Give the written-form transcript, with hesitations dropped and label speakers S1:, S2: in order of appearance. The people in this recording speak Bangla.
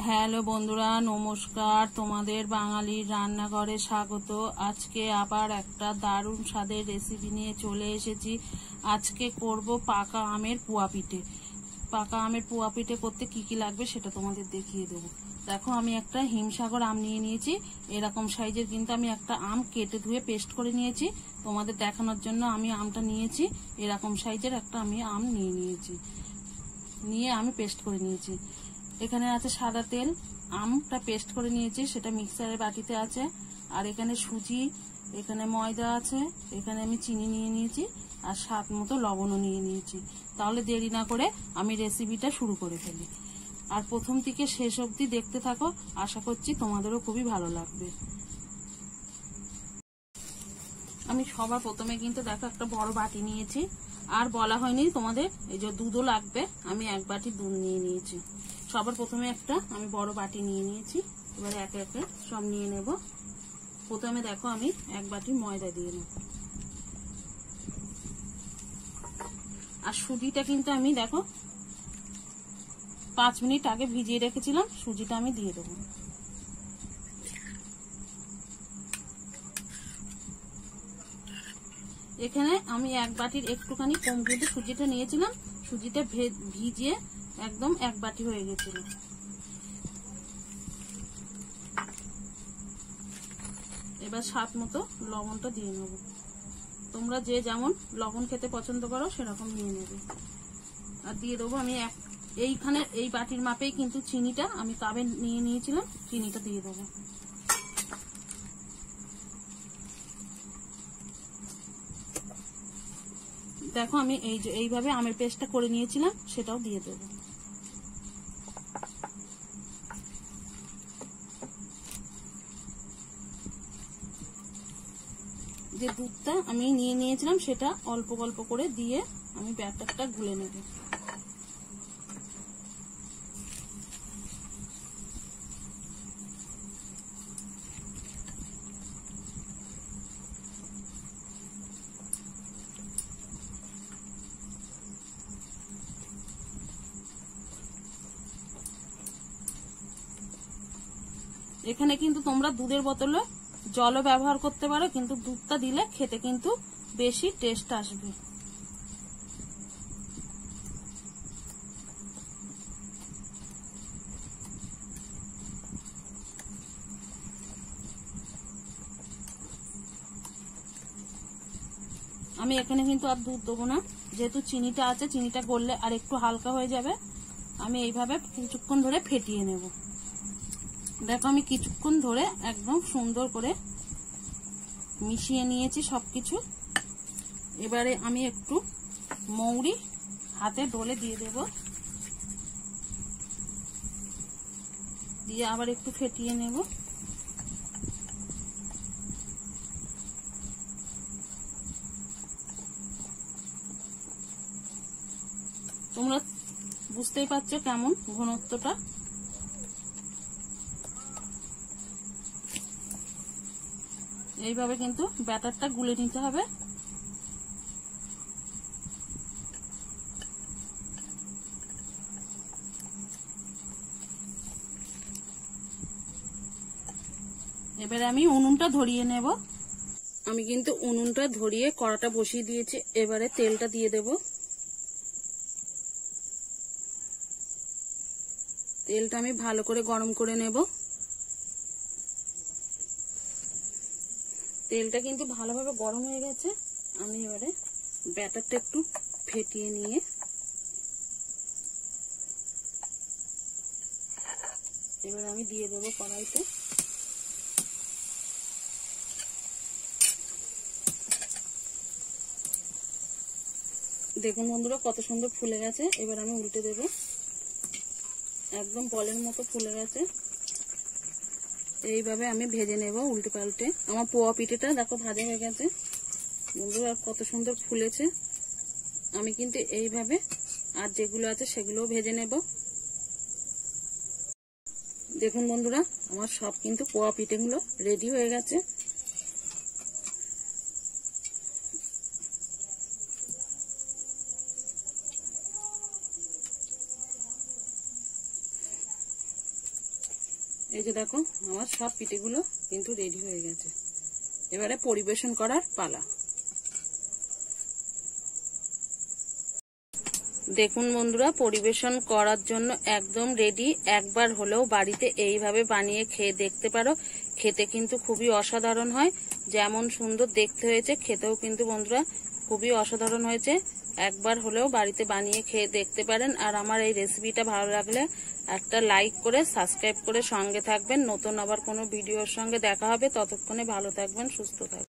S1: হ্যালো বন্ধুরা, নমস্কার। তোমাদের বাঙালির রান্নাঘরে স্বাগত। আজকে আবার একটা দারুণ স্বাদের রেসিপি নিয়ে চলে এসেছি। আজকে করব পাকা আমের পোয়া পিঠে। পাকা আমের পোয়া পিঠে করতে কি কি লাগবে সেটা তোমাদের দেখিয়ে দেবো। দেখো, আমি একটা হিমসাগর আম নিয়ে নিয়েছি। এরকম সাইজের কিন্তু আমি একটা আম কেটে ধুয়ে পেস্ট করে নিয়েছি। তোমাদের দেখানোর জন্য আমি আমটা নিয়েছি। এরকম সাইজের একটা আমি আম নিয়ে আমি পেস্ট করে নিয়েছি। এখানে আছে সাদা তেল, আমটা পেস্ট করে নিয়েছি, সেটা মিক্সারের বাটিতে আছে। আর এখানে সুজি, এখানে ময়দা আছে, এখানে আমি চিনি নিয়ে নিয়েছি, আর স্বাদ মতো লবণও নিয়ে নিয়েছি। তাহলে দেরি না করে আমি রেসিপিটা শুরু করে ফেলি। আর প্রথম থেকে শেষ অবধি দেখতে থাকো, আশা করছি তোমাদেরও খুবই ভালো লাগবে। আমি সবার প্রথমে কিন্তু দেখো একটা বড় বাটি নিয়েছি। আর বলা হয়নি তোমাদের, এই যে দুধও লাগবে, আমি এক বাটি দুধ নিয়ে নিয়েছি। সবার প্রথমে একটা আমি বড় বাটি নিয়ে নিয়েছি। এবারে একে একে সব নিয়ে নেব। প্রথমে দেখো আমি এক বাটি ময়দা দিয়ে নেব। আর সুজিটা কিন্তু আমি দেখো 5 মিনিট আগে ভিজিয়ে রেখেছিলাম, সুজিটা আমি দিয়ে দেবো। এখানে আমি এক বাটির একটুখানি কম কিন্তু সুজিটা নিয়েছিলাম। সুজিটা ভিজিয়ে একদম এক বাটি হয়ে গেছিল। এবার স্বাদ মতো লবণটা দিয়ে নেব। তোমরা যে যেমন লবণ খেতে পছন্দ করো সেরকম নিয়ে নেবে। আর দিয়ে দেবো আমি এইখানে এই বাটির মাপেই কিন্তু চিনিটা আমি কাপে নিয়ে নিয়েছিলাম, চিনিটা দিয়ে দেবো। দেখো আমি এইভাবে আমের পেস্টটা করে নিয়েছিলাম, সেটাও দিয়ে দেবো। যে দুধটা আমি নিয়ে নিয়েছিলাম সেটা অল্প অল্প করে দিয়ে আমি ব্যাটারটা গুলে নেব। এখানে কিন্তু তোমরা দুধের বোতলে জলও ব্যবহার করতে পারো, কিন্তু দুধটা দিলে খেতে কিন্তু বেশি টেস্ট আসবে। আমি এখানে কিন্তু আর দুধ দেবো না, যেহেতু চিনিটা আছে, চিনিটা গললে আর একটু হালকা হয়ে যাবে। আমি এইভাবে কিছুক্ষণ ধরে ফেটিয়ে নেব। দেখো আমি কিছুক্ষণ ধরে একদম সুন্দর করে মিশিয়ে নিয়েছি সবকিছু। এবারে আমি একটু মৌরি হাতে ডলে দিয়ে দেব, দিয়ে আবার একটু ফেটিয়ে নেব। তোমরা বুঝতেই পারছো কেমন ঘনত্বটা। এইভাবে কিন্তু ব্যাটারটা গুলে নিতে হবে। এবারে আমি উনুনটা ধরিয়ে নেব। আমি কিন্তু উনুনটা ধরিয়ে কড়াটা বসিয়ে দিয়েছি। এবারে তেলটা দিয়ে দেব। তেলটা আমি ভালো করে গরম করে নেব। তেলটা কিন্তু ভালোভাবে গরম হয়ে গেছে। আমি এবারে ব্যাটারটা একটু ফেটিয়ে নিয়ে এবারে আমি দিয়ে দেবো কড়াইতে। দেখুন বন্ধুরা কত সুন্দর ফুলে গেছে। এবার আমি উল্টে দেব। একদম বলের মতো ফুলে গেছে। এইভাবে আমি ভেজে নেব উল্টে পাল্টে। আমার পোয়া পিঠেটা দেখো ভাজা হয়ে গেছে বন্ধুরা, কত সুন্দর ফুলেছে। আমি কিন্তু এইভাবে আর যেগুলো আছে সেগুলোও ভেজে নেব। দেখুন বন্ধুরা, আমার সব কিন্তু পোয়া পিঠেগুলো রেডি হয়ে গেছে। এই যে দেখো আমার সব পিঠেগুলো কিন্তু রেডি হয়ে গেছে। এবারে পরিবেশন করার পালা। দেখুন বন্ধুরা, পরিবেশন করার জন্য একদম রেডি। একবার হলেও বাড়িতে এইভাবে বানিয়ে খেয়ে দেখতে পারো। খেতে কিন্তু খুবই অসাধারণ হয়। যেমন সুন্দর দেখতে হয়েছে, খেতেও কিন্তু বন্ধুরা খুবই অসাধারণ হয়েছে। একবার হলেও বাড়িতে বানিয়ে খেয়ে দেখতে পারেন। আর আমার এই রেসিপিটা ভালো লাগলে একটা লাইক করে সাবস্ক্রাইব করে সঙ্গে থাকবেন। নতুন আবার কোনো ভিডিওর সঙ্গে দেখা হবে। ততক্ষণে ভালো থাকবেন, সুস্থ থাকবেন।